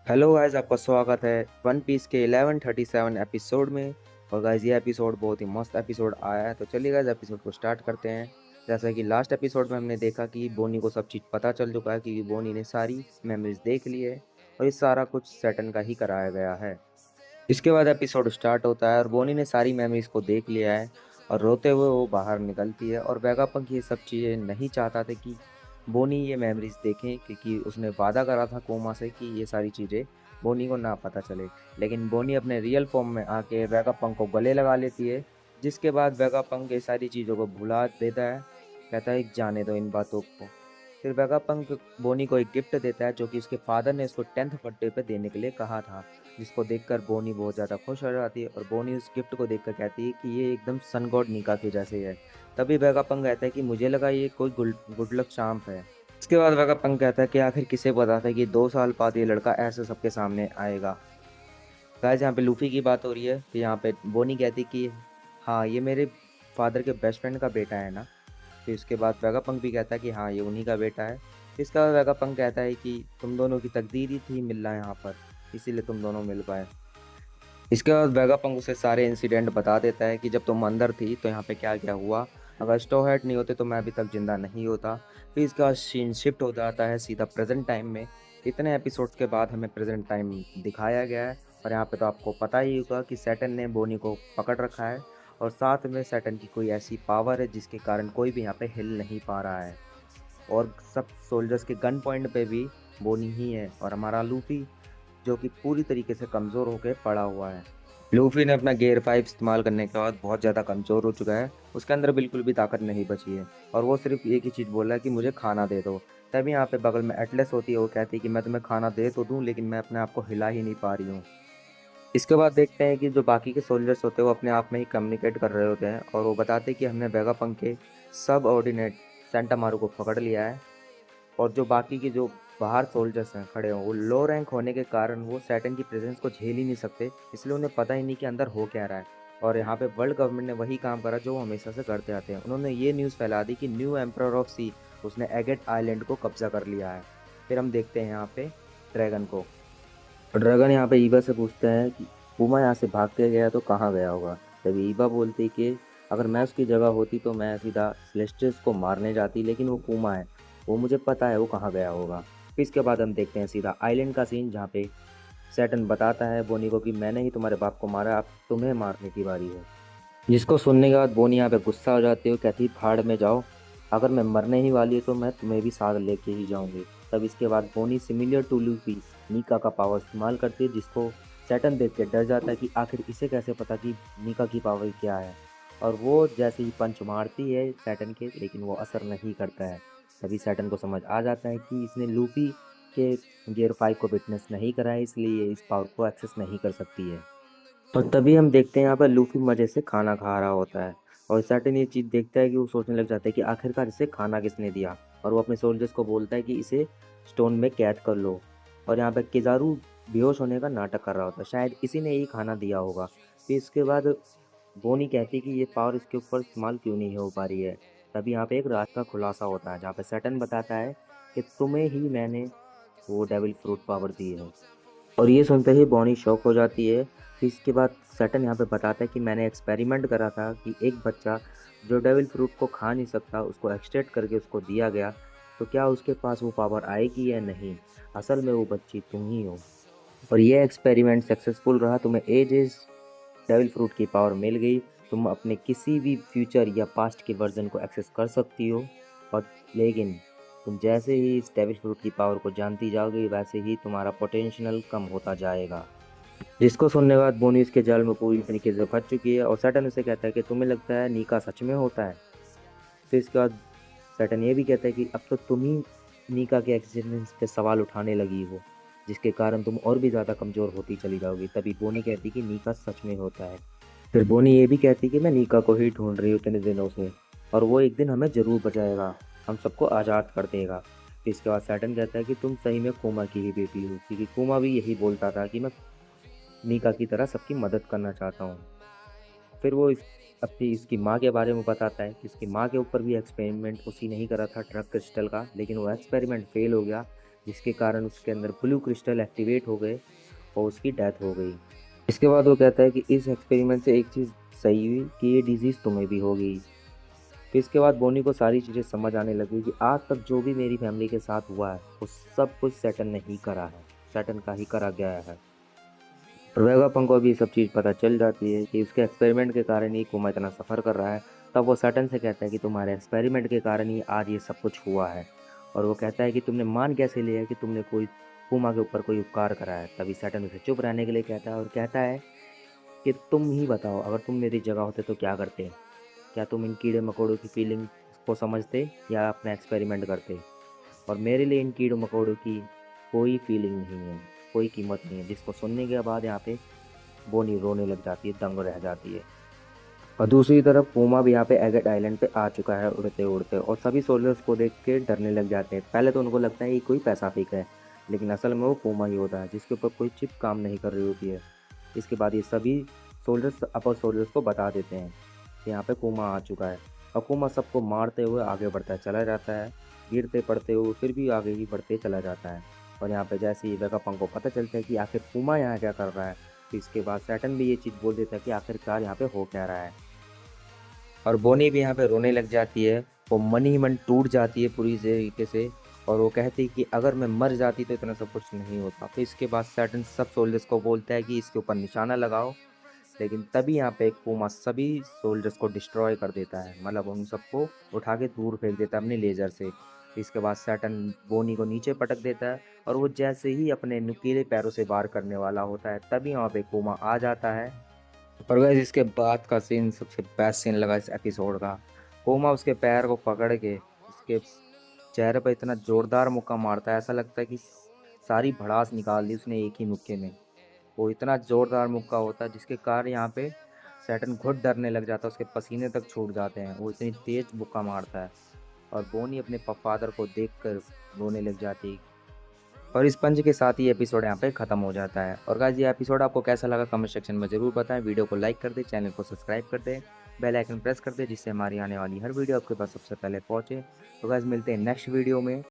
Hello guys, आपका स्वागत है वन पीस के 1137 एपिसोड में। और गाइस, ये एपिसोड बहुत ही मस्त एपिसोड आया है। तो चलिए गाइस, एपिसोड को स्टार्ट करते हैं। जैसा कि लास्ट एपिसोड में हमने देखा कि बोनी को सब चीज़ पता चल चुका है, क्योंकि बोनी ने सारी मेमोरीज देख ली है और ये सारा कुछ सैटर्न का ही कराया गया है। इसके बाद एपिसोड स्टार्ट होता है और बोनी ने सारी मेमोरीज को देख लिया है और रोते हुए वो बाहर निकलती है। और वेगापंक ये सब चीज़ें नहीं चाहता था कि बोनी ये मेमोरीज देखें, क्योंकि उसने वादा करा था कोमा से कि ये सारी चीज़ें बोनी को ना पता चले। लेकिन बोनी अपने रियल फॉर्म में आके वेगापंक को गले लगा लेती है, जिसके बाद वेगापंक ये सारी चीज़ों को भुला देता है। कहता है जाने दो इन बातों को। फिर वेगापंक बोनी को एक गिफ्ट देता है, जो कि उसके फादर ने उसको 10th बर्थडे पे देने के लिए कहा था, जिसको देखकर बोनी बहुत ज़्यादा खुश हो जाती है। और बोनी उस गिफ्ट को देखकर कहती है कि ये एकदम सन गॉड नीका के जैसे है। तभी वेगापंक कहता है कि मुझे लगा ये कोई गुड लक चार्म है। इसके बाद वेगापंक कहता है कि आखिर किसे पता था कि 2 साल बाद ये लड़का ऐसे सबके सामने आएगा। गाइस, यहाँ पे लूफी की बात हो रही है। तो यहाँ पे बोनी कहती कि हाँ, ये मेरे फादर के बेस्ट फ्रेंड का बेटा है ना। फिर उसके बाद वेगापंक भी कहता है कि हाँ, ये उन्हीं का बेटा है। फिर इसके बाद वेगापंक कहता है कि तुम दोनों की तकदीर ही थी मिलना यहाँ पर, इसीलिए तुम दोनों मिल पाए। इसके बाद वेगापंक उसे सारे इंसिडेंट बता देता है कि जब तुम अंदर थी तो यहाँ पे क्या क्या हुआ। अगर स्टो हेड नहीं होते तो मैं अभी तक जिंदा नहीं होता। फिर इसके बाद सीन शिफ्ट हो जाता है सीधा प्रेजेंट टाइम में। इतने एपिसोड्स के बाद हमें प्रेजेंट टाइम दिखाया गया है। और यहाँ पे तो आपको पता ही होगा कि सैटर्न ने बोनी को पकड़ रखा है। और साथ में सैटर्न की कोई ऐसी पावर है जिसके कारण कोई भी यहाँ पे हिल नहीं पा रहा है। और सब सोल्जर्स के गन पॉइंट पे भी बोनी ही है, और हमारा लूफी जो कि पूरी तरीके से कमज़ोर होकर पड़ा हुआ है। लूफी ने अपना गियर 5 इस्तेमाल करने के बाद बहुत ज़्यादा कमज़ोर हो चुका है। उसके अंदर बिल्कुल भी ताकत नहीं बची है और वो सिर्फ एक ही चीज़ बोल रहा है कि मुझे खाना दे दो। तभी यहाँ पे बगल में एटलस होती है। वो कहती है कि मैं तुम्हें खाना दे तो दूँ, लेकिन मैं अपने आप को हिला ही नहीं पा रही हूँ। इसके बाद देखते हैं कि जो बाकी के सोल्जर्स होते हैं वो अपने आप में ही कम्युनिकेट कर रहे होते हैं, और वो बताते हैं कि हमने वेगापंक के सब ऑर्डिनेट सेंटा मारू को पकड़ लिया है। और जो बाकी के जो बाहर सोल्जर्स हैं खड़े हैं, वो लो रैंक होने के कारण वो सैटर्न की प्रेजेंस को झेल ही नहीं सकते, इसलिए उन्हें पता ही नहीं कि अंदर हो क्या रहा है। और यहाँ पे वर्ल्ड गवर्नमेंट ने वही काम करा जो वो हमेशा से करते आते हैं। उन्होंने ये न्यूज़ फैला दी कि न्यू एम्परर ऑफ सी उसने एगेट आइलैंड को कब्जा कर लिया है। फिर हम देखते हैं यहाँ पे ड्रैगन को। और ड्रैगन यहाँ पे ईवा से पूछता है कि पूमा यहाँ से भाग के गया तो कहाँ गया होगा। तभी ईवा बोलती कि अगर मैं उसकी जगह होती तो मैं सीधा सेलेस्टियल्स को मारने जाती, लेकिन वो पूमा है, वो मुझे पता है वो कहाँ गया होगा। फिर इसके बाद हम देखते हैं सीधा आइलैंड का सीन, जहाँ पे सैटर्न बताता है बोनी को कि मैंने ही तुम्हारे बाप को मारा, अब तुम्हें मारने की बारी है। जिसको सुनने के बाद बोनी यहाँ पे गुस्सा हो जाती है। वो कहती भाड़ में जाओ, अगर मैं मरने ही वाली है तो मैं तुम्हें भी साथ लेके ही जाऊंगी। तब इसके बाद बोनी सिमिलर टू लूफी नीका का पावर इस्तेमाल करती है, जिसको सैटर्न देख के डर जाता है कि आखिर इसे कैसे पता कि नीका की पावर क्या है। और वो जैसे ही पंच मारती है सैटर्न के, लेकिन वो असर नहीं करता है। तभी सैटर्न को समझ आ जाता है कि इसने लूफी के गियर 5 को विटनेस नहीं करा है, इसलिए ये इस पावर को एक्सेस नहीं कर सकती है। और तभी हम देखते हैं यहाँ पर लूफी मज़े से खाना खा रहा होता है। और सैटर्न ये चीज़ देखता है कि वो सोचने लग जाता है कि आखिरकार इसे खाना किसने दिया। और वो अपने सोल्जर्स को बोलता है कि इसे स्टोन में कैद कर लो। और यहाँ पे किजारू बेहोश होने का नाटक कर रहा होता है, शायद इसी ने ही खाना दिया होगा। फिर इसके बाद बोनी कहती है कि ये पावर इसके ऊपर इस्तेमाल क्यों नहीं हो पा रही है। तभी यहाँ पे एक राज का खुलासा होता है, जहाँ पे सैटर्न बताता है कि तुम्हें ही मैंने वो डेविल फ्रूट पावर दी है। और ये सुनते ही बॉनी शॉक हो जाती है। फिर इसके बाद सैटर्न यहाँ पे बताता है कि मैंने एक्सपेरिमेंट करा था कि एक बच्चा जो डेविल फ्रूट को खा नहीं सकता उसको एक्सट्रैक्ट करके उसको दिया गया, तो क्या उसके पास वो पावर आएगी या नहीं। असल में वो बच्ची तुम ही हो। और ये एक्सपेरिमेंट सक्सेसफुल रहा, तुम्हें एज इज डेविल फ्रूट की पावर मिल गई। तुम अपने किसी भी फ्यूचर या पास्ट के वर्जन को एक्सेस कर सकती हो। और लेकिन तुम जैसे ही इस डेविल फ्रूट की पावर को जानती जाओगे, वैसे ही तुम्हारा पोटेंशियल कम होता जाएगा। जिसको सुनने के बाद बोनी इसके जाल में पूरी तरीके से फंस चुकी है। और सैटर्न उसे कहता है कि तुम्हें लगता है नीका सच में होता है। फिर इसके बाद सैटर्न ये भी कहता है कि अब तो तुम ही नीका के एक्सीडेंट पे सवाल उठाने लगी हो, जिसके कारण तुम और भी ज़्यादा कमज़ोर होती चली जाओगी। तभी बोनी कहती कि नीका सच में होता है। फिर बोनी ये भी कहती कि मैं नीका को ही ढूंढ रही हूँ इतने दिनों से, और वो एक दिन हमें ज़रूर बचाएगा, हम सबको आज़ाद कर देगा। फिर इसके बाद सैटर्न कहता है कि तुम सही में कुमा की ही बेटी हो, क्योंकि कुमा भी यही बोलता था कि मैं मीका की तरह सबकी मदद करना चाहता हूँ। फिर वो अपनी इसकी माँ के बारे में बताता है कि इसकी माँ के ऊपर भी एक्सपेरिमेंट उसी ने ही करा था ड्रग क्रिस्टल का, लेकिन वो एक्सपेरिमेंट फेल हो गया, जिसके कारण उसके अंदर ब्लू क्रिस्टल एक्टिवेट हो गए और उसकी डेथ हो गई। इसके बाद वो कहता है कि इस एक्सपेरिमेंट से एक चीज़ सही हुई कि ये डिजीज़ तुम्हें भी होगी। फिर इसके बाद बोनी को सारी चीज़ें समझ आने लगी कि आज तक जो भी मेरी फैमिली के साथ हुआ है वो सब कुछ सैटर्न ने ही करा है, सैटर्न का ही करा गया है। और वेगापंक को भी सब चीज़ पता चल जाती है कि उसके एक्सपेरिमेंट के कारण ही कोमा इतना सफ़र कर रहा है। तब वो सैटर्न से कहता है कि तुम्हारे एक्सपेरिमेंट के कारण ही आज ये सब कुछ हुआ है। और वो कहता है कि तुमने मान कैसे लिया कि तुमने कोई पुमा के ऊपर कोई उपकार करा है। तभी सैटर्न उसे चुप रहने के लिए कहता है और कहता है कि तुम ही बताओ, अगर तुम मेरी जगह होते तो क्या करते? क्या तुम इन कीड़े मकोड़ों की फीलिंग को समझते या अपना एक्सपेरिमेंट करते? और मेरे लिए इन कीड़ों मकोड़ों की कोई फीलिंग नहीं है, कोई कीमत नहीं है। जिसको सुनने के बाद यहाँ पे बोनी रोने लग जाती है, दंग रह जाती है। और दूसरी तरफ पूमा भी यहाँ पे एगेट आइलैंड पे आ चुका है उड़ते उड़ते, और सभी सोल्जर्स को देख के डरने लग जाते हैं। पहले तो उनको लगता है कि कोई पैसा फेंक है, लेकिन असल में वो पूमा ही होता है जिसके ऊपर कोई चिप काम नहीं कर रही होती है। इसके बाद ये सभी सोल्जर्स अपर सोल्जर्स को बता देते हैं कि यहाँ पे पूमा आ चुका है। और पूमा सबको मारते हुए आगे बढ़ता चला जाता है, गिरते पड़ते हुए फिर भी आगे ही बढ़ते चला जाता है। और यहाँ पे जैसे ही वेगापंक को पता चलता है कि आखिर पूमा यहाँ क्या कर रहा है, तो इसके बाद सैटर्न भी ये चीज़ बोल देता है कि आखिरकार यहाँ पे हो क्या रहा है। और बोनी भी यहाँ पे रोने लग जाती है, वो मन ही मन टूट जाती है पूरी तरीके से। और वो कहती है कि अगर मैं मर जाती तो इतना सब कुछ नहीं होता। फिर इसके बाद सैटर्न सब सोल्जर्स को बोलता है कि इसके ऊपर निशाना लगाओ, लेकिन तभी यहाँ पे एक पूमा सभी सोल्जर्स को डिस्ट्रॉय कर देता है, मतलब उन सबको उठा के दूर फेंक देता है अपने लेज़र से। इसके बाद सैटर्न बोनी को नीचे पटक देता है, और वो जैसे ही अपने नुकीले पैरों से वार करने वाला होता है तभी वहाँ पे पूमा आ जाता है। और गाइस इसके बाद का सीन सबसे बेस्ट सीन लगा इस एपिसोड का। पूमा उसके पैर को पकड़ के उसके चेहरे पर इतना जोरदार मुक्का मारता है, ऐसा लगता है कि सारी भड़ास निकाल दी उसने एक ही मुक्के में। वो इतना जोरदार मुक्का होता है जिसके कारण यहाँ पे सैटर्न खुद डरने लग जाता है, उसके पसीने तक छूट जाते हैं, वो इतनी तेज मुक्का मारता है। और बोनी अपने फादर को देखकर रोने लग जाती है। और इस पंच के साथ ही एपिसोड यहाँ पे ख़त्म हो जाता है। और गाइस ये एपिसोड आपको कैसा लगा कमेंट सेक्शन में ज़रूर बताएं। वीडियो को लाइक कर दें, चैनल को सब्सक्राइब कर दें, बेल आइकन प्रेस कर दें जिससे हमारी आने वाली हर वीडियो आपके पास सबसे पहले पहुँचे। तो गाइस मिलते हैं नेक्स्ट वीडियो में।